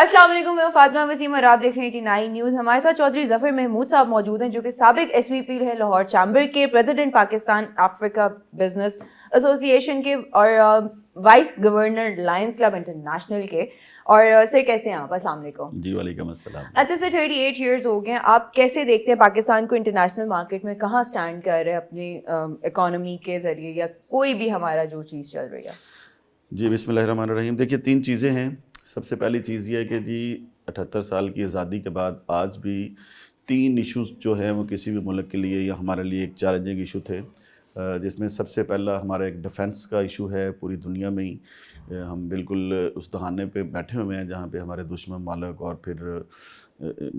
السلام علیکم، میں فاطمہ وسیم اور آپ دیکھ رہے ہیں 89 نیوز. ہمارے ساتھ چودھری ظفر محمود صاحب موجود ہیں جو کہ سابق ایس وی پی ہے لاہور چیمبر کے، president Pakistan Africa business association کے اور vice governor Lions Club International کے. اور سر کیسے ہیں آپ؟ السلام علیکم. جی وعلیکم السلام. اچھا سر، 38 ایئرز ہو گئے ہیں، آپ کیسے دیکھتے ہیں پاکستان کو انٹرنیشنل مارکیٹ میں کہاں اسٹینڈ کر رہے ہیں اپنی اکانومی کے ذریعے یا کوئی بھی ہمارا جو چیز چل رہی ہے؟ جی بسم اللہ الرحمن الرحیم. دیکھیے 3 چیزیں ہیں. سب سے پہلی چیز یہ ہے کہ جی 78 سال کی آزادی کے بعد آج بھی 3 ایشوز جو ہیں وہ کسی بھی ملک کے لیے یا ہمارے لیے ایک چیلنجنگ ایشو تھے، جس میں سب سے پہلا ہمارا ایک ڈیفنس کا ایشو ہے. پوری دنیا میں ہی ہم بالکل اس دہانے پہ بیٹھے ہوئے ہیں جہاں پہ ہمارے دشمن ممالک اور پھر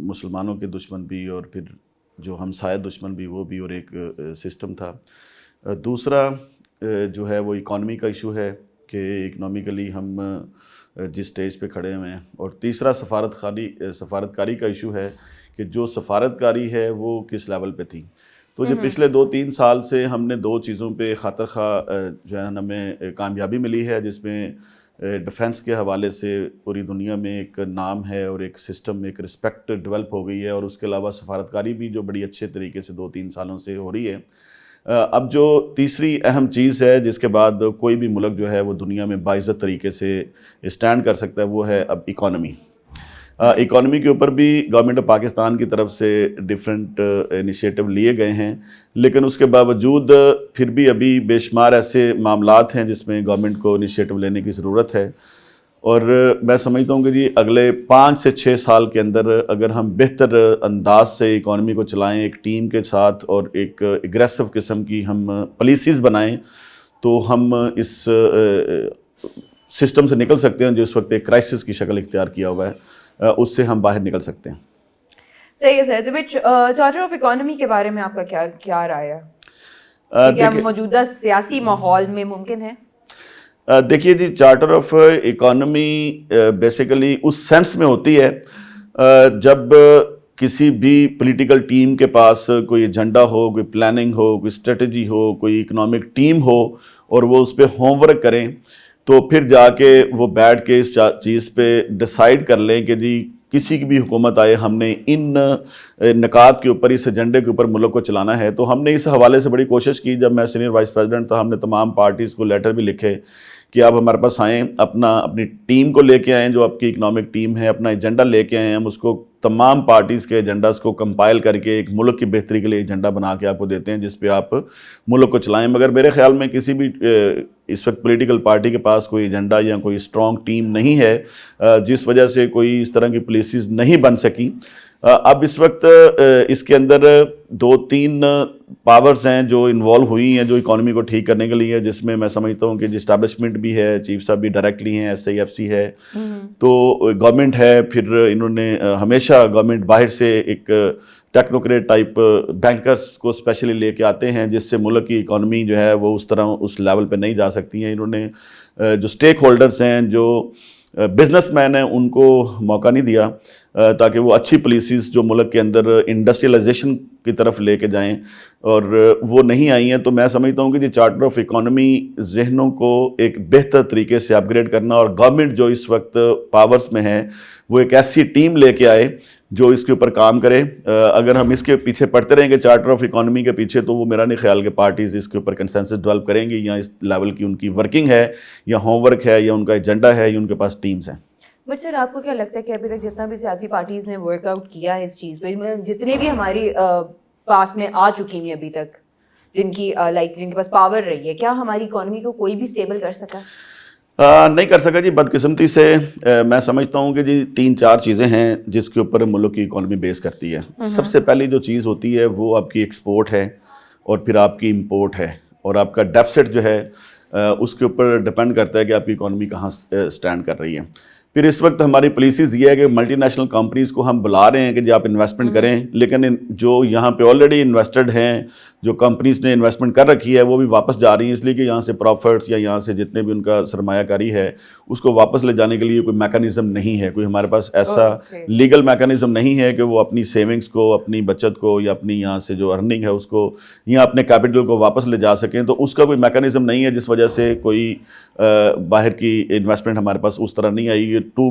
مسلمانوں کے دشمن بھی اور پھر جو ہمسایہ دشمن بھی وہ بھی، اور ایک سسٹم تھا. دوسرا جو ہے وہ اکانومی کا ایشو ہے کہ اکنامکلی ہم جس سٹیج پہ کھڑے ہوئے ہیں. اور تیسرا سفارتکاری کا ایشو ہے کہ جو سفارتکاری ہے وہ کس لیول پہ تھی. تو جو پچھلے 2-3 سال سے ہم نے 2 چیزوں پہ خاطر خواہ جو ہے ہمیں کامیابی ملی ہے، جس میں ڈیفنس کے حوالے سے پوری دنیا میں ایک نام ہے اور ایک سسٹم، ایک رسپیکٹ ڈیولپ ہو گئی ہے. اور اس کے علاوہ سفارتکاری بھی جو بڑی اچھے طریقے سے 2-3 سالوں سے ہو رہی ہے. اب جو تیسری اہم چیز ہے جس کے بعد کوئی بھی ملک جو ہے وہ دنیا میں باعزت طریقے سے اسٹینڈ کر سکتا ہے، وہ ہے اب اکانومی. اکانومی کے اوپر بھی گورنمنٹ آف پاکستان کی طرف سے ڈیفرنٹ انیشیٹو لیے گئے ہیں، لیکن اس کے باوجود پھر بھی ابھی بے شمار ایسے معاملات ہیں جس میں گورنمنٹ کو انیشیٹو لینے کی ضرورت ہے. اور میں سمجھتا ہوں کہ جی اگلے 5 سے 6 سال کے اندر اگر ہم بہتر انداز سے اکانومی کو چلائیں ایک ٹیم کے ساتھ اور ایک اگریسو قسم کی ہم پالیسیز بنائیں، تو ہم اس سسٹم سے نکل سکتے ہیں جو اس وقت ایک کرائسس کی شکل اختیار کیا ہوا ہے، اس سے ہم باہر نکل سکتے ہیں. صحیح ہے سر. چارٹر آف اکانومی کے بارے میں آپ کا کیا رائے ہے؟ کیا موجودہ سیاسی ماحول میں ممکن ہے؟ دیکھیے جی چارٹر آف اکانومی بیسیکلی اس سینس میں ہوتی ہے جب کسی بھی پولیٹیکل ٹیم کے پاس کوئی ایجنڈا ہو، کوئی پلاننگ ہو، کوئی اسٹریٹجی ہو، کوئی اکنامک ٹیم ہو اور وہ اس پہ ہوم ورک کریں، تو پھر جا کے وہ بیٹھ کے اس چیز پہ ڈیسائیڈ کر لیں کہ جی کسی کی بھی حکومت آئے ہم نے ان نکات کے اوپر، اس ایجنڈے کے اوپر ملک کو چلانا ہے. تو ہم نے اس حوالے سے بڑی کوشش کی. جب میں سینئر وائس پریزیڈنٹ تھا، ہم نے تمام پارٹیز کو لیٹر بھی لکھے کہ آپ ہمارے پاس آئیں، اپنی ٹیم کو لے کے آئیں جو آپ کی اکنامک ٹیم ہے، اپنا ایجنڈا لے کے آئیں. ہم اس کو تمام پارٹیز کے ایجنڈاز کو کمپائل کر کے ایک ملک کی بہتری کے لیے ایجنڈا بنا کے آپ کو دیتے ہیں جس پہ آپ ملک کو چلائیں. مگر میرے خیال میں کسی بھی اس وقت پولیٹیکل پارٹی کے پاس کوئی ایجنڈا یا کوئی اسٹرانگ ٹیم نہیں ہے، جس وجہ سے کوئی اس طرح کی پالیسیز نہیں بن سکی. اب اس وقت اس کے اندر 2-3 پاورز ہیں جو انوالو ہوئی ہیں جو اکانومی کو ٹھیک کرنے کے لیے، جس میں سمجھتا ہوں کہ جی اسٹیبلشمنٹ بھی ہے، چیف صاحب بھی ڈائریکٹلی ہیں، SIFC ہے، تو گورنمنٹ ہے. پھر انہوں نے ہمیشہ گورنمنٹ باہر سے ایک ٹیکنوکریٹ ٹائپ بینکرز کو اسپیشلی لے کے آتے ہیں جس سے ملک کی اکانومی جو ہے وہ اس طرح اس لیول پہ نہیں جا سکتی ہیں. انہوں نے جو اسٹیک ہولڈرز ہیں، جو بزنس مین ہیں، ان کو موقع نہیں دیا تاکہ وہ اچھی پالیسیز جو ملک کے اندر انڈسٹریلائزیشن کی طرف لے کے جائیں، اور وہ نہیں آئی ہیں. تو میں سمجھتا ہوں کہ یہ چارٹر آف اکانومی ذہنوں کو ایک بہتر طریقے سے اپ گریڈ کرنا، اور گورنمنٹ جو اس وقت پاورز میں ہے وہ ایک ایسی ٹیم لے کے آئے جو اس کے اوپر کام کرے. اگر ہم اس کے پیچھے پڑھتے رہیں گے چارٹر آف اکانومی کے پیچھے، تو وہ میرا نہیں خیال کہ پارٹیز اس کے اوپر کنسنسس ڈیولپ کریں گی، یا اس لیول کی ان کی ورکنگ ہے یا ہوم ورک ہے یا ان کا ایجنڈا ہے یا ان کے پاس ٹیمز ہیں. بٹ سر آپ کو کیا لگتا ہے کہ ابھی تک جتنا بھی سیاسی پارٹیز نے ورک آؤٹ کیا ہے اس چیز پہ، جتنے بھی ہماری پاس میں آ چکی ہیں ابھی تک، جن کے پاس پاور رہی ہے، کیا ہماری اکانومی کو کوئی بھی اسٹیبل کر سکا؟ نہیں کر سکا جی. بدقسمتی سے میں سمجھتا ہوں کہ جی 3-4 چیزیں ہیں جس کے اوپر ملک کی اکانومی بیس کرتی ہے. سب سے پہلی جو چیز ہوتی ہے وہ آپ کی ایکسپورٹ ہے، اور پھر آپ کی امپورٹ ہے، اور آپ کا ڈیفسٹ جو ہے اس کے اوپر ڈپینڈ کرتا ہے کہ آپ کی اکانومی کہاں سٹینڈ کر رہی ہے. پھر اس وقت ہماری پالیسیز یہ ہے کہ ملٹی نیشنل کمپنیز کو ہم بلا رہے ہیں کہ جی آپ انویسٹمنٹ کریں، لیکن جو یہاں پہ آلریڈی انویسٹڈ ہیں، جو کمپنیز نے انویسٹمنٹ کر رکھی ہے، وہ بھی واپس جا رہی ہیں، اس لیے کہ یہاں سے پروفٹس یا یہاں سے جتنے بھی ان کا سرمایہ کاری ہے اس کو واپس لے جانے کے لیے کوئی میکانزم نہیں ہے. کوئی ہمارے پاس ایسا لیگل میکانزم نہیں ہے کہ وہ اپنی سیونگز کو، اپنی بچت کو، یا اپنی یہاں سے جو ارننگ ہے اس کو، یا اپنے کیپٹل کو واپس لے جا سکیں. تو اس کا کوئی میکانزم نہیں ہے، جس وجہ سے کوئی باہر کی انویسٹمنٹ ہمارے پاس اس طرح نہیں آئی. 2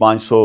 500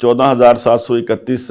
14,731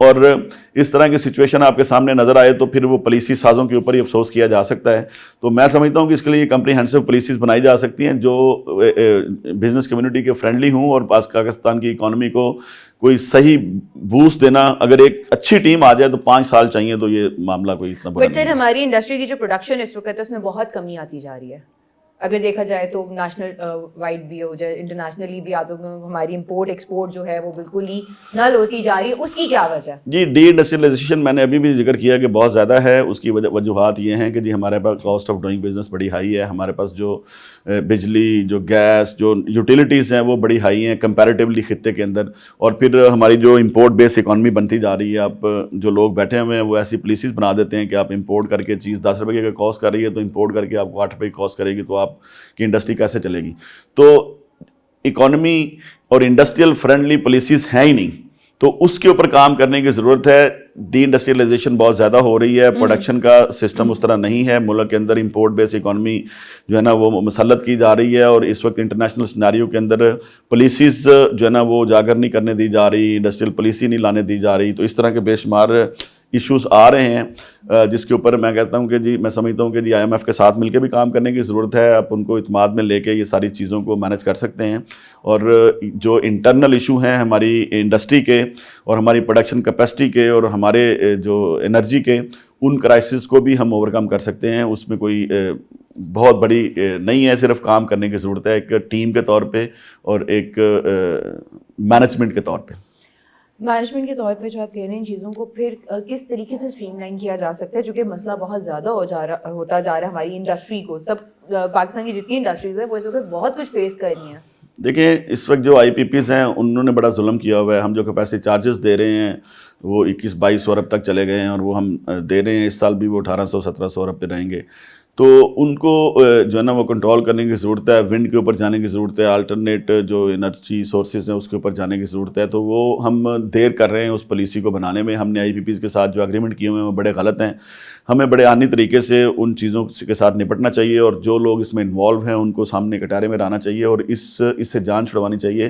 اور اس طرح کی سچویشن آپ کے سامنے نظر آئے تو پھر وہ پالیسی سازوں کے اوپر ہی افسوس کیا جا سکتا ہے. تو میں سمجھتا ہوں کہ اس کے لیے کمپریہنسو پالیسیز بنائی جا سکتی ہیں جو بزنس کمیونٹی کے فرینڈلی ہوں, اور پاکستان کی اکانومی کو کوئی صحیح بوسٹ دینا, اگر ایک اچھی ٹیم آ جائے تو 5 سال چاہیے, تو یہ معاملہ کوئی اتنا بڑا نہیں ہے. ہماری انڈسٹری کی جو پروڈکشن اس وقت ہے اس میں بہت کمی آتی جا رہی ہے, اگر دیکھا جائے تو نیشنل وائڈ بھی ہو جائے, انٹرنیشنلی بھی آپ لوگوں کو ہماری امپورٹ ایکسپورٹ جو ہے وہ بالکل ہی نل ہوتی جا رہی ہے, اس کی کیا وجہ؟ جی ڈی انڈسٹریلائزیشن میں نے ابھی بھی ذکر کیا کہ بہت زیادہ ہے. اس کی وجوہات یہ ہیں کہ جی ہمارے پاس کاسٹ آف ڈوئنگ بزنس بڑی ہائی ہے, ہمارے پاس جو بجلی, جو گیس, جو یوٹیلیٹیز ہیں وہ بڑی ہائی ہیں کمپیریٹیولی خطے کے اندر, اور پھر ہماری جو امپورٹ بیس اکانومی بنتی جا رہی ہے. آپ جو لوگ بیٹھے ہوئے ہیں وہ ایسی پالیسیز بنا دیتے ہیں کہ آپ امپورٹ کر کے چیز 10 روپے کا کاسٹ کر رہی ہے تو امپورٹ کر کے آپ کو 8 روپے کی کاسٹ کرے گی, تو آپ کی انڈسٹری کیسے چلے گی؟ تو اکانومی اور انڈسٹریل فرینڈلی پالیسیز ہیں ہی نہیں, تو اس کے اوپر کام کرنے کی ضرورت ہے. ڈی انڈسٹریلائزیشن بہت زیادہ ہو رہی ہے, پروڈکشن کا سسٹم اس طرح نہیں ہے, ملک کے اندر امپورٹ بیس اکانومی جو ہے نا وہ مسلط کی جا رہی ہے, اور اس وقت انٹرنیشنل سیناریو کے اندر پالیسیز جو ہے نا وہ اجاگر نہیں کرنے دی جا رہی, انڈسٹریل پالیسی نہیں لانے دی جا رہی. تو اس طرح کے بے شمار ایشوز آ رہے ہیں جس کے اوپر میں کہتا ہوں کہ جی میں سمجھتا ہوں کہ جی آئی ایم ایف کے ساتھ مل کے بھی کام کرنے کی ضرورت ہے. آپ ان کو اعتماد میں لے کے یہ ساری چیزوں کو مینیج کر سکتے ہیں, اور جو انٹرنل ایشو ہیں ہماری انڈسٹری کے اور ہماری پروڈکشن کیپیسٹی کے اور ہمارے جو انرجی کے, ان کرائسس کو بھی ہم اوور کم کر سکتے ہیں. اس میں کوئی بہت بڑی نہیں ہے, صرف کام کرنے کی ضرورت ہے ایک ٹیم کے طور پہ اور ایک مینجمنٹ کے طور پہ. مینجمنٹ کے طور پہ جو آپ کہہ رہے ہیں ان چیزوں کو پھر کس طریقے سے اسٹریم لائن کیا جا سکتا ہے, جو کہ مسئلہ بہت زیادہ ہوتا جا رہا ہے ہماری انڈسٹری کو. سب پاکستان کی جتنی انڈسٹریز ہیں وہ اس وقت بہت کچھ فیس کر رہی ہیں. دیکھیں اس وقت جو آئی پی پیز ہیں انہوں نے بڑا ظلم کیا ہوا ہے. ہم جو کیپیسٹی چارجز دے رہے ہیں وہ 21-22 ارب تک چلے گئے ہیں, اور وہ ہم دے رہے ہیں اس سال بھی وہ 1800-1700 ارب پہ رہیں گے. تو ان کو جو ہے نا وہ کنٹرول کرنے کی ضرورت ہے, ونڈ کے اوپر جانے کی ضرورت ہے, الٹرنیٹ جو انرجی سورسز ہیں اس کے اوپر جانے کی ضرورت ہے. تو وہ ہم دیر کر رہے ہیں اس پالیسی کو بنانے میں. ہم نے آئی پی پیز کے ساتھ جو اگریمنٹ کیے ہوئے ہیں وہ بڑے غلط ہیں. ہمیں بڑے آنی طریقے سے ان چیزوں کے ساتھ نپٹنا چاہیے, اور جو لوگ اس میں انوالو ہیں ان کو سامنے کٹارے میں لانا چاہیے, اور اس سے جان چھڑوانی چاہیے.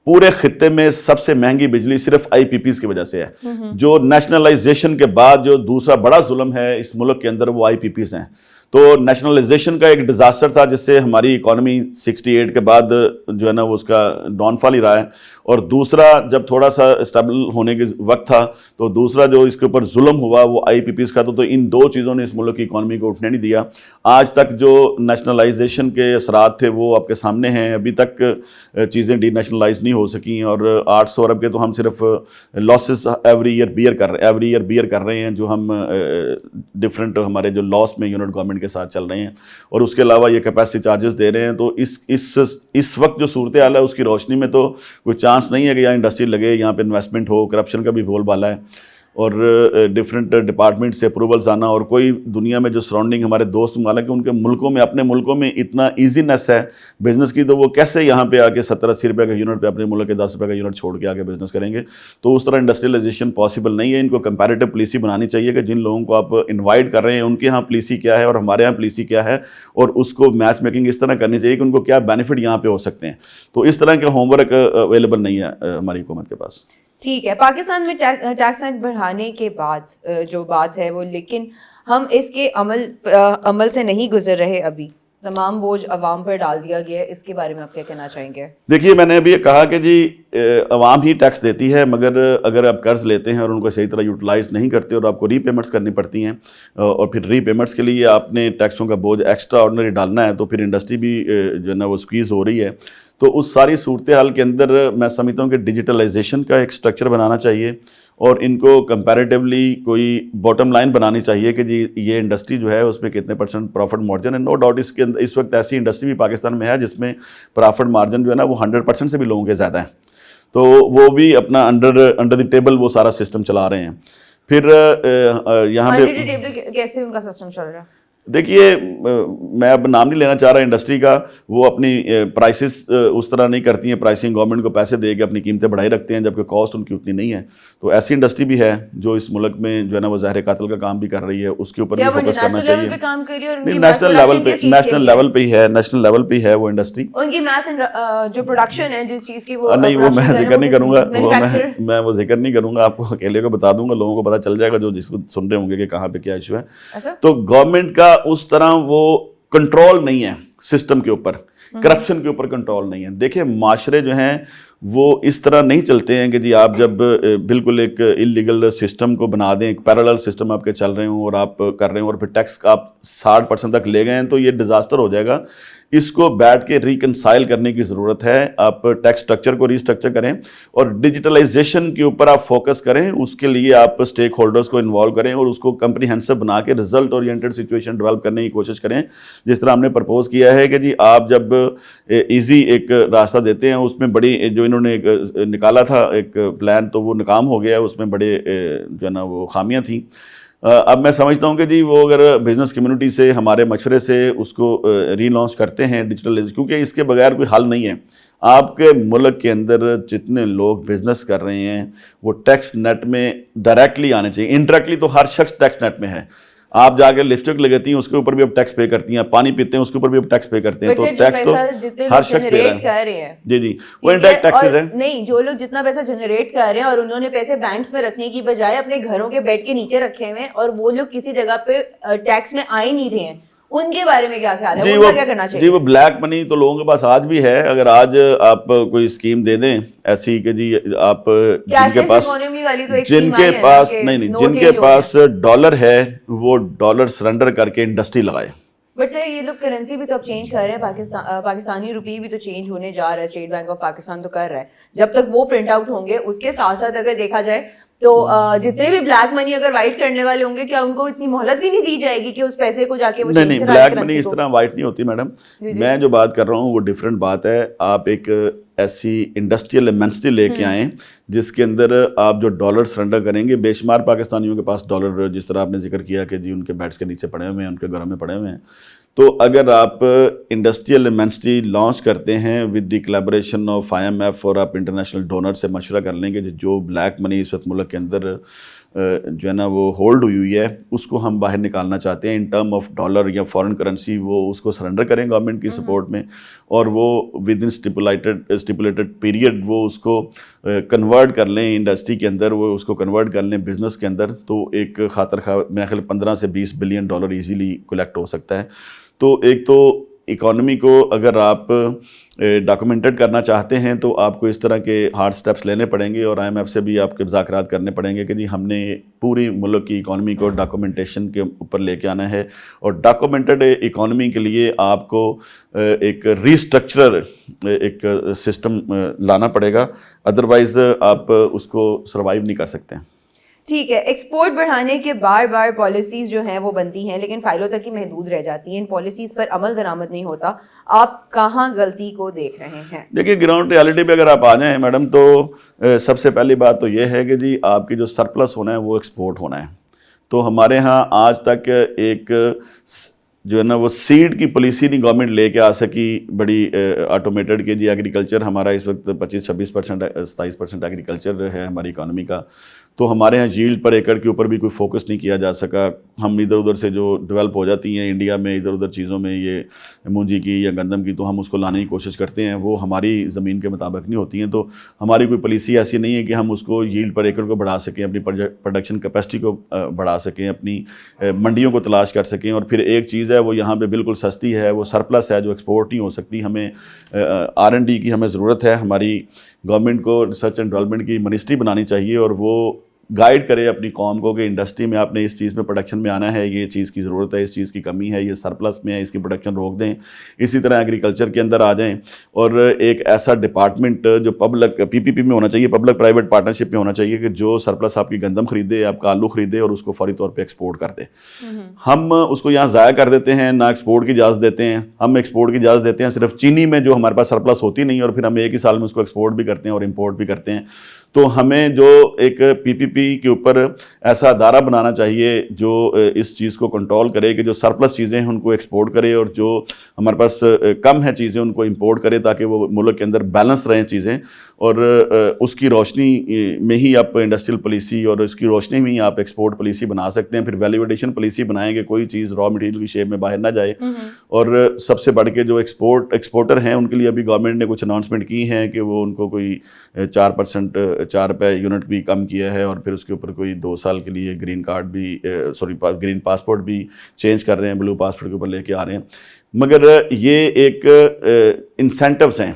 پورے خطے میں سب سے مہنگی بجلی صرف آئی پی پیز کی وجہ سے ہے. جو نیشنلائزیشن کے بعد جو دوسرا بڑا ظلم ہے اس ملک کے اندر وہ آئی پی پیز ہیں. تو نیشنلائزیشن کا ایک ڈیزاسٹر تھا جس سے ہماری اکانومی 68 کے بعد جو ہے نا وہ اس کا ڈاؤن فال ہی رہا ہے. اور دوسرا جب تھوڑا سا اسٹیبل ہونے کے وقت تھا تو دوسرا جو اس کے اوپر ظلم ہوا وہ آئی پی پیز کا تھا. تو ان دو چیزوں نے اس ملک کی اکانومی کو اٹھنے نہیں دیا. آج تک جو نیشنلائزیشن کے اثرات تھے وہ آپ کے سامنے ہیں. ابھی تک چیزیں ڈی نیشنلائز نہیں ہو سکیں, اور 800 ارب کے تو ہم صرف لاسز ایوری ایئر بیئر کر رہے ہیں, جو ہم ڈفرینٹ ہمارے جو لاس میں یونٹ گورنمنٹ کے ساتھ چل رہے ہیں, اور اس کے علاوہ یہ کیپیسٹی چارجز دے رہے ہیں. تو اس وقت جو صورتحال ہے اس کی روشنی میں تو کوئی چانس نہیں ہے کہ یہاں انڈسٹری لگے, یہاں پہ انویسٹمنٹ ہو. کرپشن کا بھی بول بالا ہے, اور ڈفرینٹ ڈپارٹمنٹ سے اپروولز آنا, اور کوئی دنیا میں جو سراؤنڈنگ ہمارے دوست ممالک ہیں ان کے ملکوں میں اپنے ملکوں میں اتنا ایزینس ہے بزنس کی, تو وہ کیسے یہاں پہ آ کے 70-80 روپے کا یونٹ پہ اپنے ملک کے 10 روپے کا یونٹ چھوڑ کے آ کے بزنس کریں گے؟ تو اس طرح انڈسٹریلائزیشن پاسبل نہیں ہے. ان کو کمپیریٹیو پالیسی بنانی چاہیے کہ جن لوگوں کو آپ انوائٹ کر رہے ہیں ان کے ہاں پالیسی کیا ہے اور ہمارے ہاں پالیسی کیا ہے, اور اس کو میچ میکنگ اس طرح کرنی چاہیے کہ ان کو کیا بینیفٹ یہاں پہ ہو سکتے ہیں. تو اس طرح کا ہوم ورک اویلیبل نہیں ہے ہماری حکومت کے پاس. ٹھیک ہے, پاکستان میں ٹیکس ریٹ بڑھانے کے بعد جو بات ہے وہ, لیکن ہم اس کے عمل سے نہیں گزر رہے. ابھی تمام بوجھ عوام پر ڈال دیا گیا ہے, اس کے بارے میں آپ کیا کہنا چاہیں گے؟ دیکھیے میں نے ابھی یہ کہا کہ جی عوام ہی ٹیکس دیتی ہے, مگر اگر آپ قرض لیتے ہیں اور ان کو صحیح طرح یوٹیلائز نہیں کرتے اور آپ کو ری پیمنٹس کرنی پڑتی ہیں, اور پھر ری پیمنٹس کے لیے آپ نے ٹیکسوں کا بوجھ ایکسٹرا آرڈنری ڈالنا ہے, تو پھر انڈسٹری بھی جو ہے نا وہ سکویز ہو رہی ہے. تو اس ساری صورتحال کے اندر میں سمجھتا ہوں کہ ڈیجیٹلائزیشن کا ایک سٹرکچر بنانا چاہیے, اور ان کو کمپیریٹیولی کوئی باٹم لائن بنانی چاہیے کہ جی یہ انڈسٹری جو ہے اس میں کتنے % پروفٹ مارجن ہے. نو ڈاؤٹ اس کے اندر اس وقت ایسی انڈسٹری بھی پاکستان میں ہے جس میں پروفٹ مارجن جو ہے نا وہ 100% سے بھی لوگوں کے زیادہ ہیں. تو وہ بھی اپنا انڈر دی ٹیبل وہ سارا سسٹم چلا رہے ہیں. پھر یہاں پہ کیسے ان کا سسٹم چل رہا ہے؟ دیکھیے میں اب نام نہیں لینا چاہ رہا انڈسٹری کا, وہ اپنی پرائسز اس طرح نہیں کرتی ہیں, پرائسنگ گورنمنٹ کو پیسے دے کے اپنی قیمتیں بڑھائی رکھتے ہیں جبکہ کاسٹ ان کی اتنی نہیں ہے. تو ایسی انڈسٹری بھی ہے جو اس ملک میں جو ہے نا وہ زہر قاتل کا کام بھی کر رہی ہے, اس کے اوپر بھی فوکس کرنا چاہیے. نیشنل لیول پہ ہی ہے, نیشنل لیول پہ ہی ہے وہ انڈسٹری. ان کی میس جو پروڈکشن ہے جس چیز کی وہ نہیں وہ میں ذکر نہیں کروں گا, میں وہ ذکر نہیں کروں گا, آپ کو اکیلے کو بتا دوں گا, لوگوں کو پتہ چل جائے گا جو جس کو سن رہے ہوں گے کہ کہاں پہ کیا ایشو ہے. تو گورنمنٹ کا اس طرح وہ کنٹرول نہیں ہے سسٹم کے اوپر, کرپشن کے اوپر کنٹرول نہیں ہے. دیکھیں معاشرے جو ہیں وہ اس طرح نہیں چلتے ہیں کہ جی آپ جب بالکل ایک انلیگل سسٹم کو بنا دیں, ایک پیرالل سسٹم آپ کے چل رہے ہوں اور آپ کر رہے ہوں اور پھر ٹیکس کا آپ 60% تک لے گئے ہیں تو یہ ڈیزاسٹر ہو جائے گا. اس کو بیٹھ کے ریکنسائل کرنے کی ضرورت ہے. آپ ٹیکس سٹرکچر کو ریسٹرکچر کریں اور ڈیجیٹلائزیشن کے اوپر آپ فوکس کریں. اس کے لیے آپ اسٹیک ہولڈرز کو انوالو کریں اور اس کو کمپریہنسو بنا کے رزلٹ اورینٹڈ سچویشن ڈیولپ کرنے کی کوشش کریں. جس طرح ہم نے پرپوز کیا ہے کہ جی آپ جب ایزی ایک راستہ دیتے ہیں, اس میں بڑی جو انہوں نے نکالا تھا ایک پلان تو وہ ناکام ہو گیا, اس میں بڑے جو ہے نا وہ خامیاں تھیں. اب میں سمجھتا ہوں کہ جی وہ اگر بزنس کمیونٹی سے ہمارے مشورے سے اس کو ری لانچ کرتے ہیں ڈیجیٹل, کیونکہ اس کے بغیر کوئی حل نہیں ہے. آپ کے ملک کے اندر جتنے لوگ بزنس کر رہے ہیں وہ ٹیکس نیٹ میں ڈائریکٹلی آنے چاہیے. انڈائریکٹلی تو ہر شخص ٹیکس نیٹ میں ہے. آپ جا کے لپسٹک لگاتی ہیں اس کے اوپر بھی اب ٹیکس پے کرتی ہیں, پانی پیتے ہیں اس کے اوپر بھی اب ٹیکس پے کرتے ہیں. تو ٹیکس تو ہر شخص پے رہا ہے. جی جی وہ انڈائریکٹ ٹیکسز ہیں. نہیں, جو لوگ جتنا پیسہ جنریٹ کر رہے ہیں اور انہوں نے پیسے بینکس میں رکھنے کی بجائے اپنے گھروں کے بیڈ کے نیچے رکھے ہوئے ہیں اور وہ لوگ کسی جگہ پہ ٹیکس میں آ ہی نہیں رہے ہیں, ان کے بارے میں کیا خیال ہے, ان کا کیا کرنا چاہیے؟ جی وہ بلیک منی تو لوگوں کے پاس آج بھی ہے. اگر آج آپ کوئی اسکیم دے دیں ایسی کہ جی آپ جن کے پاس ڈالر ہے وہ ڈالر سرنڈر کر کے انڈسٹری لگائے. بٹ سر یہ لوگ کرنسی بھی تو اب چینج کر رہے ہیں, پاکستانی روپی بھی تو چینج ہونے جا رہا ہے, اسٹیٹ بینک آف پاکستان تو کر رہا ہے. جب تک وہ پرنٹ آؤٹ ہوں گے اس کے ساتھ ساتھ اگر دیکھا جائے تو جتنے بھی بلیک منی اگر وائٹ کرنے والے ہوں گے کیا ان کو اتنی مہلت بھی نہیں دی جائے گی کہ اس پیسے کو جا کے وہ نہیں, بلیک منی اس طرح وائٹ نہیں ہوتی میڈم. میں جو بات کر رہا ہوں وہ ڈفرینٹ بات ہے. آپ ایک ایسی انڈسٹریل ایمنسٹری لے کے آئیں جس کے اندر آپ جو ڈالر سرنڈر کریں گے, بے شمار پاکستانیوں کے پاس ڈالر, جس طرح آپ نے ذکر کیا کہ جی ان کے بیڈس کے نیچے پڑے ہوئے ہیں, ان کے گھروں میں پڑے ہوئے ہیں. تو اگر آپ انڈسٹریل ایمنسٹری لانچ کرتے ہیں with the collaboration of IMF اور آپ انٹرنیشنل ڈونر سے مشورہ کر لیں گے جو بلیک منی اس وقت ملک کے اندر جو ہے نا وہ ہولڈ ہوئی ہے اس کو ہم باہر نکالنا چاہتے ہیں ان ٹرم آف ڈالر یا فارن کرنسی, وہ اس کو سرنڈر کریں گورنمنٹ کی سپورٹ میں اور وہ ود ان اسٹیپولیٹڈ پیریڈ وہ اس کو کنورٹ کر لیں انڈسٹری کے اندر, وہ اس کو کنورٹ کر لیں بزنس کے اندر. تو ایک خاطر خواہ میرے خیال 15 سے 20 بلین ڈالر ایزیلی کلیکٹ ہو سکتا ہے. تو ایک تو اکانومی کو اگر آپ ڈاکومنٹڈ کرنا چاہتے ہیں تو آپ کو اس طرح کے ہارڈ سٹیپس لینے پڑیں گے اور IMF سے بھی آپ کے مذاکرات کرنے پڑیں گے کہ جی ہم نے پوری ملک کی اکانومی کو ڈاکومنٹیشن کے اوپر لے کے آنا ہے. اور ڈاکومنٹڈ اکانومی کے لیے آپ کو ایک ریسٹرکچر ایک سسٹم لانا پڑے گا, ادروائز آپ اس کو سروائیو نہیں کر سکتے ہیں. ٹھیک ہے, ایکسپورٹ بڑھانے کے بار بار پالیسیز جو ہیں وہ بنتی ہیں لیکن فائلوں تک ہی محدود رہ جاتی ہیں, ان پالیسیز پر عمل درآمد نہیں ہوتا. آپ کہاں غلطی کو دیکھ رہے ہیں؟ دیکھیے گراؤنڈ ریالٹی پہ اگر آپ آ جائیں میڈم تو سب سے پہلی بات تو یہ ہے کہ جی آپ کی جو سرپلس ہونا ہے وہ ایکسپورٹ ہونا ہے. تو ہمارے ہاں آج تک ایک جو ہے نا وہ سیڈ کی پالیسی نہیں گورنمنٹ لے کے آ سکی بڑی آٹومیٹڈ کہ جی ایگریکلچر ہمارا اس وقت 25-26% 27% ایگریکلچر ہے ہماری اکانومی کا. تو ہمارے ہاں ییلڈ پر ایکڑ کے اوپر بھی کوئی فوکس نہیں کیا جا سکا. ہم ادھر ادھر سے جو ڈیولپ ہو جاتی ہیں انڈیا میں ادھر ادھر چیزوں میں یہ مونجی کی یا گندم کی, تو ہم اس کو لانے کی کوشش کرتے ہیں, وہ ہماری زمین کے مطابق نہیں ہوتی ہیں. تو ہماری کوئی پالیسی ایسی نہیں ہے کہ ہم اس کو ییلڈ پر ایکڑ کو بڑھا سکیں, اپنی پروڈکشن کیپیسٹی کو بڑھا سکیں, اپنی منڈیوں کو تلاش کر سکیں. اور پھر ایک چیز ہے وہ یہاں پہ بالکل سستی ہے, وہ سرپلس ہے جو ایکسپورٹ نہیں ہو سکتی. ہمیں R&D کی ہمیں ضرورت ہے. ہماری گورنمنٹ کو ریسرچ اینڈ ڈیولپمنٹ کی منسٹری بنانی چاہیے اور وہ گائیڈ کرے اپنی قوم کو کہ انڈسٹری میں آپ نے اس چیز میں پروڈکشن میں آنا ہے, یہ چیز کی ضرورت ہے, اس چیز کی کمی ہے, یہ سرپلس میں ہے, اس کی پروڈکشن روک دیں. اسی طرح ایگریکلچر کے اندر آ جائیں اور ایک ایسا ڈپارٹمنٹ جو پبلک PPP میں ہونا چاہیے, پبلک پرائیویٹ پارٹنرشپ میں ہونا چاہیے کہ جو سرپلس آپ کی گندم خریدے, آپ کا آلو خریدے اور اس کو فوری طور پہ ایکسپورٹ کر دے. ہم اس کو یہاں ضائع کر دیتے ہیں, نہ ایکسپورٹ کی اجازت دیتے ہیں. ہم ایکسپورٹ کی اجازت دیتے ہیں صرف چینی میں جو ہمارے پاس سرپلس ہوتی نہیں, اور پھر ہم ایک ہی سال میں اس کو ایکسپورٹ بھی کرتے ہیں اور امپورٹ بھی کرتے ہیں. تو ہمیں جو ایک PPP پی کے اوپر ایسا ادارہ بنانا چاہیے جو اس چیز کو کنٹرول کرے کہ جو سرپلس چیزیں ہیں ان کو ایکسپورٹ کرے اور جو ہمارے پاس کم ہیں چیزیں ان کو امپورٹ کرے تاکہ وہ ملک کے اندر بیلنس رہیں چیزیں. اور اس کی روشنی میں ہی آپ انڈسٹریل پالیسی اور اس کی روشنی میں ہی آپ ایکسپورٹ پالیسی بنا سکتے ہیں. پھر ویلیو ایڈیشن پالیسی بنائیں گے, کوئی چیز را مٹیریل کی شیپ میں باہر نہ جائے. اور سب سے بڑھ کے جو ایکسپورٹر ہیں ان کے لیے ابھی گورنمنٹ نے کچھ اناؤنسمنٹ کی ہیں کہ وہ ان کو کوئی 4% 4 روپے یونٹ بھی کم کیا ہے, اور پھر اس کے اوپر کوئی 2 سال کے لیے گرین کارڈ بھی گرین پاسپورٹ بھی چینج کر رہے ہیں, بلو پاسپورٹ کے اوپر لے کے آ رہے ہیں. مگر یہ ایک انسینٹوز ہیں,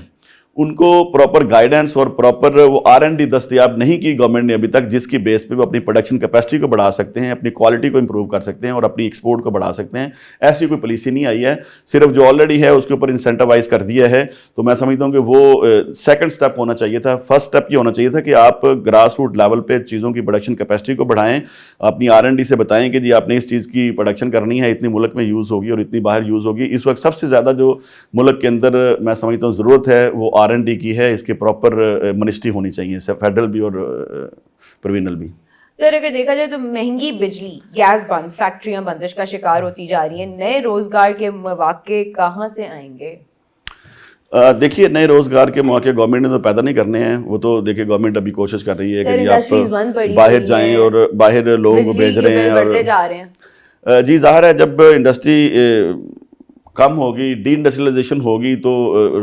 ان کو پراپر گائیڈنس اور پراپر وہ R&D دستیاب نہیں کی گورنمنٹ نے ابھی تک, جس کی بیس پہ وہ اپنی پروڈکشن کیپیسٹی کو بڑھا سکتے ہیں, اپنی کوالٹی کو امپروو کر سکتے ہیں اور اپنی ایکسپورٹ کو بڑھا سکتے ہیں. ایسی کوئی پالیسی نہیں آئی ہے, صرف جو آلریڈی ہے اس کے اوپر انسینٹیوائز کر دیا ہے. تو میں سمجھتا ہوں کہ وہ سیکنڈ سٹیپ ہونا چاہیے تھا. فرسٹ سٹیپ یہ ہونا چاہیے تھا کہ آپ گراس روٹ لیول پہ چیزوں کی پروڈکشن کیپیسٹی کو بڑھائیں, اپنی R&D سے بتائیں کہ جی آپ نے اس چیز کی پروڈکشن کرنی ہے, اتنی ملک میں یوز ہوگی اور اتنی باہر یوز ہوگی. اس وقت سب سے زیادہ جو ملک کے اندر میں سمجھتا ہوں ضرورت ہے وہ R&D کی ہے. اس کے پراپر منسٹری ہونی چاہیے, فیڈرل بھی اور پروینل بھی. سر اگر دیکھا جائے تو مہنگی بجلی, گیس بند, فیکٹریاں بندش کا شکار ہوتی جا رہی ہیں, نئے روزگار کے مواقع کہاں سے آئیں گے؟ دیکھیے نئے روزگار کے مواقع گورنمنٹ نے تو پیدا نہیں کرنے ہیں, وہ تو دیکھیے گورنمنٹ ابھی کوشش کر رہی ہے کہ آپ باہر جائیں اور باہر لوگوں کو بھیج رہے ہیں اور جا رہے ہیں. جی ظاہر ہے جب انڈسٹری کم ہوگی, ڈی انڈسٹریلائزیشن ہوگی تو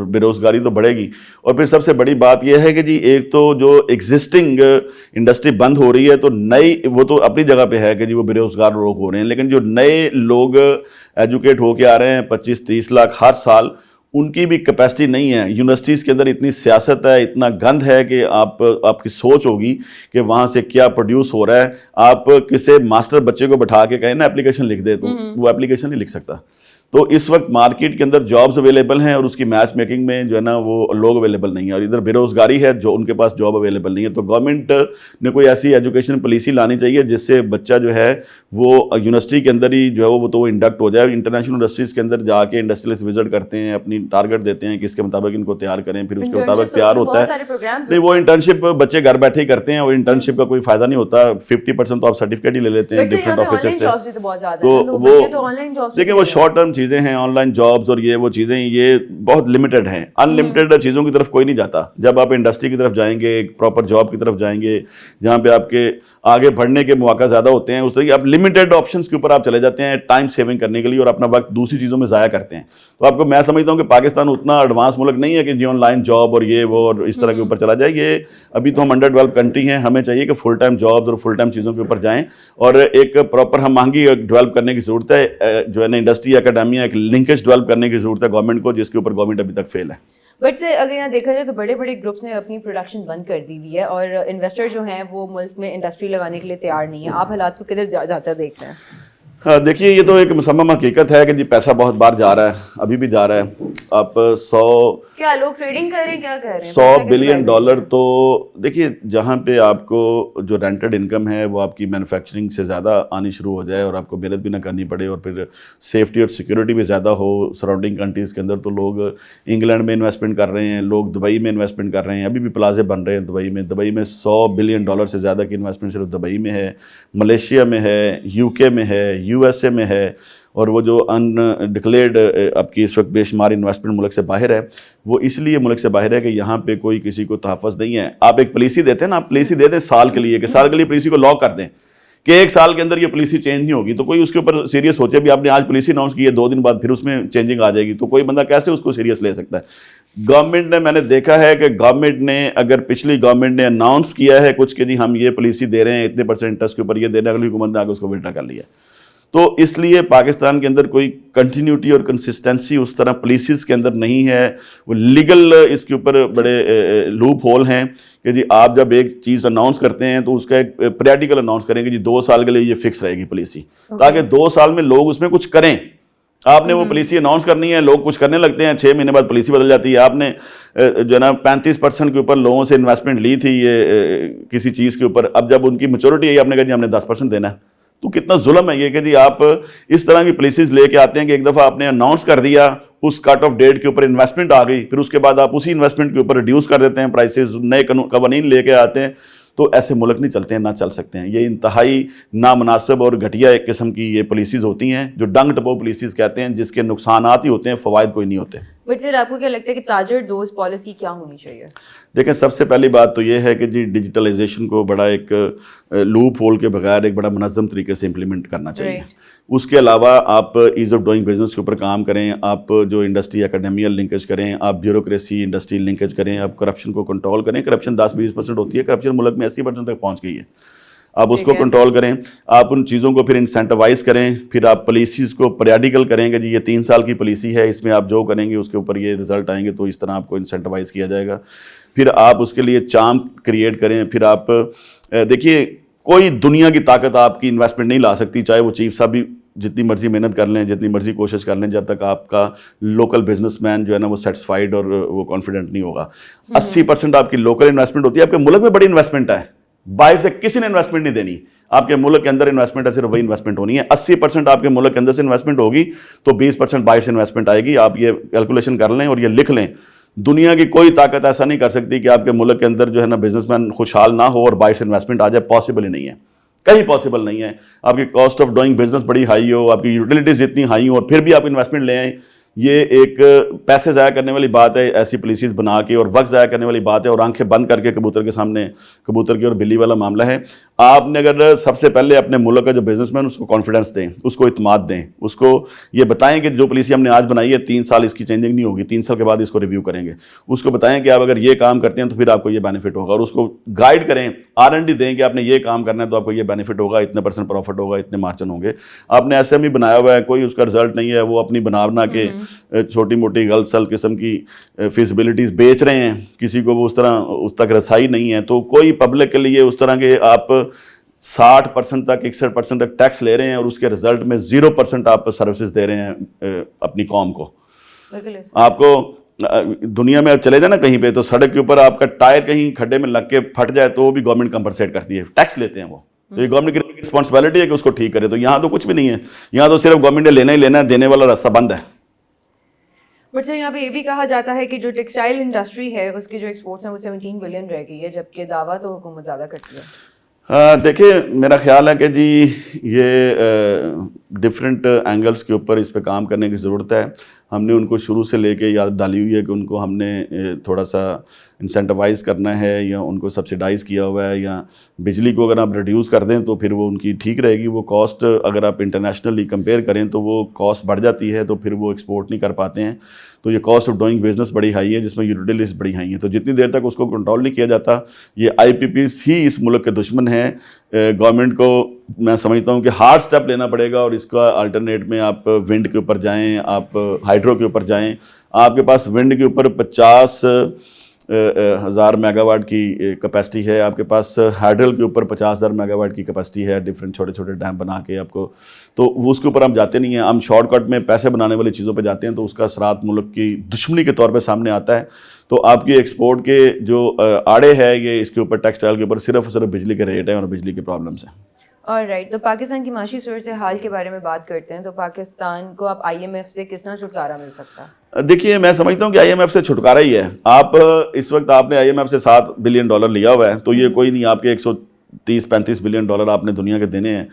بے روزگاری تو بڑھے گی. اور پھر سب سے بڑی بات یہ ہے کہ جی ایک تو جو ایگزسٹنگ انڈسٹری بند ہو رہی ہے تو نئی وہ تو اپنی جگہ پہ ہے کہ جی وہ بے روزگار لوگ ہو رہے ہیں, لیکن جو نئے لوگ ایجوکیٹ ہو کے آ رہے ہیں 25-30 لاکھ ہر سال, ان کی بھی کیپیسٹی نہیں ہے. یونیورسٹیز کے اندر اتنی سیاست ہے, اتنا گند ہے کہ آپ کی سوچ ہوگی کہ وہاں سے کیا پروڈیوس ہو رہا ہے. آپ کسی ماسٹر بچے کو بٹھا کے کہیں نا ایپلیکیشن لکھ دے تو وہ ایپلیکیشن نہیں لکھ سکتا. تو اس وقت مارکیٹ کے اندر جابز اویلیبل ہیں اور اس کی میچ میکنگ میں جو ہے نا وہ لوگ اویلیبل نہیں ہیں, اور ادھر بے روزگاری ہے جو ان کے پاس جاب اویلیبل نہیں ہے. تو گورنمنٹ نے کوئی ایسی ایجوکیشن پالیسی لانی چاہیے جس سے بچہ جو ہے وہ یونیورسٹی کے اندر ہی جو ہے وہ تو انڈکٹ ہو جائے. انٹرنیشنل انڈسٹریز کے اندر جا کے انڈسٹریلسٹ وزٹ کرتے ہیں, اپنی ٹارگٹ دیتے ہیں کہ اس کے مطابق ان کو تیار کریں, پھر اس کے مطابق تیار ہوتا ہے. نہیں وہ انٹرنشپ بچے گھر بیٹھے ہی کرتے ہیں اور انٹرنشپ کا کوئی فائدہ نہیں ہوتا. 50% تو آپ سرٹیفکیٹ ہی لے لیتے ہیں ڈفرینٹ آفیسز سے. تو وہ دیکھیں وہ شارٹ ٹرم چیزیں ہیں, آن لائن جابز اور یہ وہ چیزیں یہ بہت لمیٹڈ ہیں. ان لمیٹڈ چیزوں کی طرف کوئی نہیں جاتا. جب آپ انڈسٹری کی طرف جائیں گے, ایک پراپر جاب کی طرف جائیں گے جہاں پہ آپ کے آگے بڑھنے کے مواقع زیادہ ہوتے ہیں, اس طرح آپ لمیٹڈ آپشنس کے اوپر آپ چلے جاتے ہیں ٹائم سیونگ کرنے کے لیے اور اپنا وقت دوسری چیزوں میں ضائع کرتے ہیں. تو آپ کو میں سمجھتا ہوں کہ پاکستان اتنا ایڈوانس ملک نہیں ہے کہ جی آن لائن جاب اور یہ وہ اور اس طرح کے اوپر چلا جائے. یہ ابھی تو ہم انڈر ڈیولپ کنٹری ہیں, ہمیں چاہیے کہ فل ٹائم جابز اور فل ٹائم چیزوں کے اوپر جائیں اور ایک پراپر ہم مہنگی ڈیولپ کرنے کی ضرورت ہے. جو ہے نا انڈسٹری اکیڈیمیا ایک لنکیج ڈیولپ کرنے کی ضرورت ہے گورنمنٹ کو, جس کے اوپر گورنمنٹ ابھی تک فیل ہے. بٹ سے اگر یہاں دیکھا جائے تو بڑے بڑے گروپس نے اپنی پروڈکشن بند کر دی ہوئی ہے اور انویسٹر جو ہیں وہ ملک میں انڈسٹری لگانے کے لیے تیار نہیں ہے. آپ حالات کو کدھر جاتا دیکھ رہے ہیں؟ دیکھیے یہ تو ایک مصمم حقیقت ہے کہ جی پیسہ بہت باہر جا رہا ہے, ابھی بھی جا رہا ہے. آپ 100 کیا لوگ ٹریڈنگ کر رہے ہیں, کیا کر رہے ہیں, $100 بلین. تو دیکھیے جہاں پہ آپ کو جو رینٹڈ انکم ہے وہ آپ کی مینوفیکچرنگ سے زیادہ آنی شروع ہو جائے اور آپ کو محنت بھی نہ کرنی پڑے اور پھر سیفٹی اور سیکورٹی بھی زیادہ ہو سراؤنڈنگ کنٹریز کے اندر, تو لوگ انگلینڈ میں انویسٹمنٹ کر رہے ہیں, لوگ دبئی میں انویسٹمنٹ کر رہے ہیں. ابھی بھی پلازے بن رہے ہیں دبئی میں. دبئی میں $100 بلین سے زیادہ کی انویسٹمنٹ صرف دبئی میں ہے, ملیشیا میں ہے, UK میں ہے, USA میں ہے. اور وہ جو ان ڈکلیئرڈ آپ کی اس وقت بے شمار انویسٹمنٹ ملک سے باہر ہے, وہ اس لیے ملک سے باہر ہے کہ یہاں پہ کوئی کسی کو تحفظ نہیں ہے. آپ ایک پالیسی دیتے ہیں نا, آپ پالیسی دے دیں سال کے لیے کہ سال کے لیے پالیسی کو لاک کر دیں کہ 1 سال کے اندر یہ پالیسی چینج نہیں ہوگی, تو کوئی اس کے اوپر سیریس سوچے. بھی آپ نے آج پالیسی اناؤنس کی ہے, 2 دن بعد پھر اس میں چینجنگ آ جائے گی, تو کوئی بندہ کیسے اس کو سیریس لے سکتا ہے؟ گورنمنٹ نے, میں نے دیکھا ہے کہ گورنمنٹ نے اگر پچھلی گورنمنٹ نے اناؤنس کیا ہے کچھ کہ جی ہم یہ پالیسی دے رہے ہیں اتنے % انٹرسٹ کے اوپر یہ دینے, اگلی حکومت نے آگے اس کو الٹا کر لیا. تو اس لیے پاکستان کے اندر کوئی کنٹینیوٹی اور کنسسٹنسی اس طرح پالیسیز کے اندر نہیں ہے. وہ لیگل اس کے اوپر بڑے لوپ ہول ہیں کہ جی آپ جب ایک چیز اناؤنس کرتے ہیں تو اس کا ایک پریکٹیکل اناؤنس کریں کہ جی 2 سال کے لیے یہ فکس رہے گی پالیسی, تاکہ 2 سال میں لوگ اس میں کچھ کریں. آپ نے وہ پالیسی اناؤنس کرنی ہے, لوگ کچھ کرنے لگتے ہیں, 6 مہینے بعد پالیسی بدل جاتی ہے. آپ نے جو ہے نا 35% کے اوپر لوگوں سے انویسٹمنٹ لی تھی یہ کسی چیز کے اوپر, اب جب ان کی میچورٹی آئی آپ نے کہا جی ہم نے 10% دینا ہے. تو کتنا ظلم ہے یہ کہ جی آپ اس طرح کی پالیسیز لے کے آتے ہیں کہ ایک دفعہ آپ نے اناؤنس کر دیا, اس کٹ آف ڈیٹ کے اوپر انویسٹمنٹ آ گئی, پھر اس کے بعد آپ اسی انویسٹمنٹ کے اوپر ریڈیوس کر دیتے ہیں پرائسز, نئے قوانین لے کے آتے ہیں. تو ایسے ملک نہیں چلتے ہیں، نہ چل سکتے ہیں. یہ انتہائی نامناسب اور گھٹیا ایک قسم کی یہ پالیسیز ہوتی ہیں جو ڈنگ ٹپو پالیسیز کہتے ہیں، جس کے نقصانات ہی ہوتے ہیں، فوائد کوئی نہیں ہوتے. بٹ سر آپ کو کیا لگتا ہے کہ تاجر دوست پالیسی کیا ہونی چاہیے؟ دیکھیں سب سے پہلی بات تو یہ ہے کہ جی ڈیجیٹلائزیشن کو بڑا ایک لوپ ہول کے بغیر ایک بڑا منظم طریقے سے امپلیمنٹ کرنا چاہیے. اس کے علاوہ آپ ایز آف ڈوئنگ بزنس کے اوپر کام کریں، آپ جو انڈسٹری اکیڈیمیل لنکیج کریں، آپ بیوروکریسی انڈسٹری لنکیج کریں، آپ کرپشن کو کنٹرول کریں. کرپشن 10-20% ہوتی ہے، کرپشن ملک میں 80% تک پہنچ گئی ہے. آپ اس کو کنٹرول کریں، آپ ان چیزوں کو پھر انسینٹیوائز کریں، پھر آپ پالیسیز کو پیریاڈیکل کریں کہ جی یہ 3 سال کی پالیسی ہے، اس میں آپ جو کریں گے اس کے اوپر یہ رزلٹ آئیں گے، تو اس طرح آپ کو انسینٹیوائز کیا جائے گا. پھر آپ اس کے لیے چارم کریٹ کریں. پھر آپ دیکھیے کوئی دنیا کی طاقت آپ کی انویسٹمنٹ نہیں لا سکتی، چاہے وہ چیف صاحب بھی جتنی مرضی محنت کر لیں، جتنی مرضی کوشش کر لیں، جب تک آپ کا لوکل بزنس مین جو ہے نا وہ سیٹسفائیڈ اور وہ کانفیڈنٹ نہیں ہوگا. 80% آپ کی لوکل انویسٹمنٹ ہوتی ہے. آپ کے ملک میں بڑی انویسٹمنٹ ہے، باہر سے کسی نے انویسٹمنٹ نہیں دینی. آپ کے ملک کے اندر انویسٹمنٹ ہے، صرف وہی انویسٹمنٹ ہونی ہے. 80% آپ کے ملک کے اندر سے انویسٹمنٹ ہوگی تو 20% باہر سے انویسٹمنٹ آئے گی. آپ یہ کیلکولیشن کر لیں اور یہ لکھ لیں. دنیا کی کوئی طاقت ایسا نہیں کر سکتی کہ آپ کے ملک کے اندر جو ہے نا بزنس مین خوشحال نہ ہو اور باہر سے انویسٹمنٹ آ جائے. پاسبل ہی نہیں ہے، کہیں پاسبل نہیں ہے. آپ کی کاسٹ آف ڈوئنگ بزنس بڑی ہائی ہو، آپ کی یوٹیلیٹیز اتنی ہائی ہوں اور پھر بھی آپ انویسٹمنٹ لے آئیں، یہ ایک پیسے ضائع کرنے والی بات ہے. ایسی پالیسیز بنا کے اور وقت ضائع کرنے والی بات ہے اور آنکھیں بند کر کے کبوتر کے سامنے، کبوتر کی اور بلی والا معاملہ ہے. آپ نے اگر سب سے پہلے اپنے ملک کا جو بزنس مین اس کو کانفیڈنس دیں، اس کو اعتماد دیں، اس کو یہ بتائیں کہ جو پالیسی ہم نے آج بنائی ہے 3 سال اس کی چینجنگ نہیں ہوگی، 3 سال کے بعد اس کو ریویو کریں گے. اس کو بتائیں کہ آپ اگر یہ کام کرتے ہیں تو پھر آپ کو یہ بینیفٹ ہوگا، اور اس کو گائیڈ کریں، R&D دیں کہ آپ نے یہ کام کرنا ہے تو آپ کو یہ بینیفٹ ہوگا، اتنے % پروفٹ ہوگا، اتنے مارجن ہوں گے. آپ نے ایسے میں بنایا ہوا ہے، کوئی اس کا رزلٹ نہیں ہے، وہ اپنی بنا کے چھوٹی موٹی غلط سل قسم کی فیزیبلٹیز بیچ رہے ہیں، کسی کو وہ اس طرح اس تک رسائی نہیں ہے. تو کوئی پبلک کے لیے اس طرح کے آپ 60% تک 61% تک ٹیکس لے رہے ہیں اور اس کے رزلٹ میں 0% آپ سروسز دے رہے ہیں اپنی قوم کو. آپ کو دنیا میں آپ چلے جائیں نا کہیں پہ تو سڑک کے اوپر آپ کا ٹائر کہیں کھڈے میں لگ کے پھٹ جائے تو وہ بھی گورنمنٹ کمپنسیٹ کرتی ہے، ٹیکس لیتے ہیں وہ. تو یہ گورنمنٹ کی رسپانسبلٹی ہے کہ اس کو ٹھیک کرے. تو یہاں تو کچھ بھی نہیں ہے، یہاں تو صرف گورنمنٹ نے لینا ہی لینا ہے، دینے والا راستہ بند ہے. بٹ سر یہاں پہ یہ بھی کہا جاتا ہے کہ جو ٹیکسٹائل انڈسٹری ہے اس کی جو ایکسپورٹس ہیں وہ 17 بلین رہ گئی ہے، جبکہ دعویٰ تو حکومت زیادہ کرتی ہے. دیکھیں میرا خیال ہے کہ جی یہ ڈفرینٹ اینگلس کے اوپر اس پہ کام کرنے کی ضرورت ہے. ہم نے ان کو شروع سے لے کے یاد ڈالی ہوئی ہے کہ ان کو ہم نے تھوڑا سا انسینٹیوائز کرنا ہے یا ان کو سبسیڈائز کیا ہوا ہے، یا بجلی کو اگر آپ ریڈیوس کر دیں تو پھر وہ ان کی ٹھیک رہے گی. وہ کاسٹ اگر آپ انٹرنیشنلی کمپیئر کریں تو وہ کاسٹ بڑھ جاتی ہے تو پھر وہ ایکسپورٹ نہیں کر پاتے ہیں. تو یہ کاسٹ آف ڈوئنگ بزنس بڑی ہائی ہے جس میں یوٹیلیٹیز بڑی ہائی ہیں. تو جتنی دیر تک اس کو کنٹرول نہیں کیا جاتا، یہ IPPs ہی اس ملک کے دشمن ہیں. گورنمنٹ کو میں سمجھتا ہوں کہ ہارڈ سٹیپ لینا پڑے گا اور اس کا الٹرنیٹ میں آپ ونڈ کے اوپر جائیں، آپ ہائیڈرو کے اوپر جائیں. آپ کے پاس ونڈ کے اوپر 50,000 میگا واٹ کی کیپیسٹی ہے، آپ کے پاس ہائیڈرل کے اوپر 50,000 میگا واٹ کی کیپیسٹی ہے، ڈفرینٹ چھوٹے چھوٹے ڈیم بنا کے آپ کو. تو اس کے اوپر ہم جاتے نہیں ہیں، ہم شارٹ کٹ میں پیسے بنانے والی چیزوں پہ جاتے ہیں تو اس کا اثرات ملک کی دشمنی کے طور پہ سامنے آتا ہے. تو آپ کی ایکسپورٹ کے جو آڑے ہے یہ اس کے اوپر ٹیکسٹائل کے اوپر صرف بجلی کے ریٹ ہیں اور بجلی کے پرابلمس ہیں. رائٹ. تو پاکستان کی معاشی صورتحال کے بارے میں بات کرتے ہیں. تو پاکستان کو اب IMF سے کس طرح چھٹکارا مل سکتا ہے؟ دیکھیے میں سمجھتا ہوں کہ IMF سے چھٹکارا ہی ہے. آپ اس وقت آپ نے IMF سے $7 بلین لیا ہوا ہے تو یہ کوئی نہیں، آپ کے $130-135 بلین آپ نے دنیا کے دینے ہیں.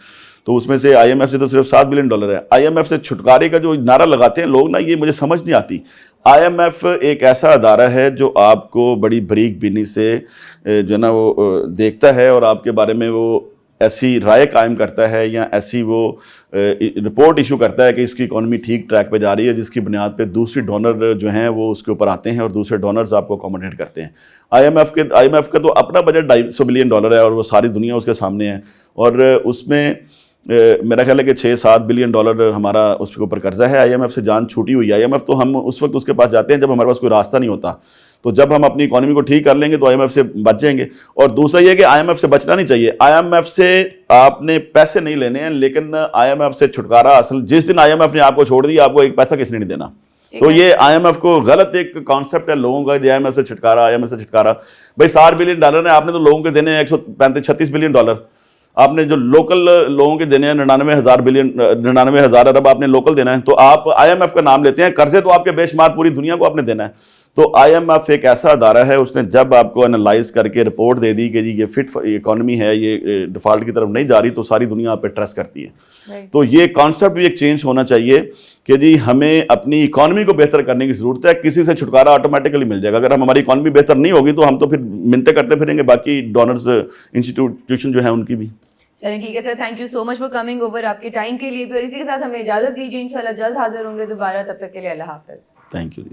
تو اس میں سے IMF سے تو صرف $7 بلین ہے. IMF سے چھٹکارے کا جو نعرہ لگاتے ہیں لوگ نا، یہ مجھے سمجھ نہیں آتی. IMF ایک ایسا ادارہ ہے جو آپ کو بڑی بریک بینی سے جو ہے نا وہ دیکھتا ہے اور آپ کے بارے میں وہ ایسی رائے قائم کرتا ہے یا ایسی وہ رپورٹ ایشو کرتا ہے کہ اس کی اکانومی ٹھیک ٹریک پہ جا رہی ہے، جس کی بنیاد پہ دوسری ڈونر جو ہیں وہ اس کے اوپر آتے ہیں اور دوسرے ڈونرز آپ کو اکوموڈیٹ کرتے ہیں. IMF کا تو اپنا بجٹ $250 بلین ہے اور وہ ساری دنیا اس کے سامنے ہے. اور اس میں میرا خیال ہے کہ $6-7 بلین ہمارا اس کے اوپر قرضہ ہے. IMF سے جان چھوٹی ہوئی ہے. IMF تو ہم اس وقت اس کے پاس جاتے ہیں جب ہمارے پاس کوئی راستہ نہیں ہوتا. تو جب ہم اپنی اکانومی کو ٹھیک کر لیں گے تو IMF سے بچ جائیں گے. اور دوسرا یہ کہ IMF سے بچنا نہیں چاہیے. IMF سے آپ نے پیسے نہیں لینے ہیں، لیکن IMF سے چھٹکارا اصل جس دن IMF نے آپ کو چھوڑ دیا، آپ کو ایک پیسہ کس نے نہیں دینا. تو یہ IMF کو غلط ایک کانسیپٹ ہے لوگوں کا، IMF سے چھٹکارا. بھائی $7 بلین ہے، آپ نے تو لوگوں کے دینے ہیں $135-36 بلین. آپ نے جو لوکل لوگوں کے دینے ہیں 99,000 ارب آپ نے لوکل دینا ہے. تو آپ IMF کا نام لیتے ہیں، قرضے تو آپ کے بے شمار پوری دنیا کو آپ نے دینا ہے. تو آئی ایم ایف ایک ایسا ادارہ ہے, اس نے جب آپ کو انالائز کر کے رپورٹ دے دی کہ جی یہ فٹ اکانومی ہے, یہ ڈیفالٹ کی طرف نہیں جا رہی, تو ساری دنیا آپ پہ ٹرسٹ کرتی ہے. تو یہ کانسیپٹ بھی ایک چینج ہونا چاہیے کہ جی ہمیں اپنی اکانومی کو بہتر کرنے کی ضرورت ہے, کسی سے چھٹکارا آٹومیٹکلی مل جائے گا. اگر ہماری اکانومی بہتر نہیں ہوگی تو ہم تو پھر منتیں کرتے پھریں گے باقی ڈونرز انسٹیٹیوشن جو ہیں ان کی بھی. چلیں ٹھیک ہے sir, thank you so much for coming over, آپ کے ٹائم کے لیے. پھر اسی کے ساتھ ہمیں اجازت دیجیے, انشاءاللہ جلد حاضر ہوں گے دوبارہ, تب تک کے لیے اللہ حافظ. Thank you.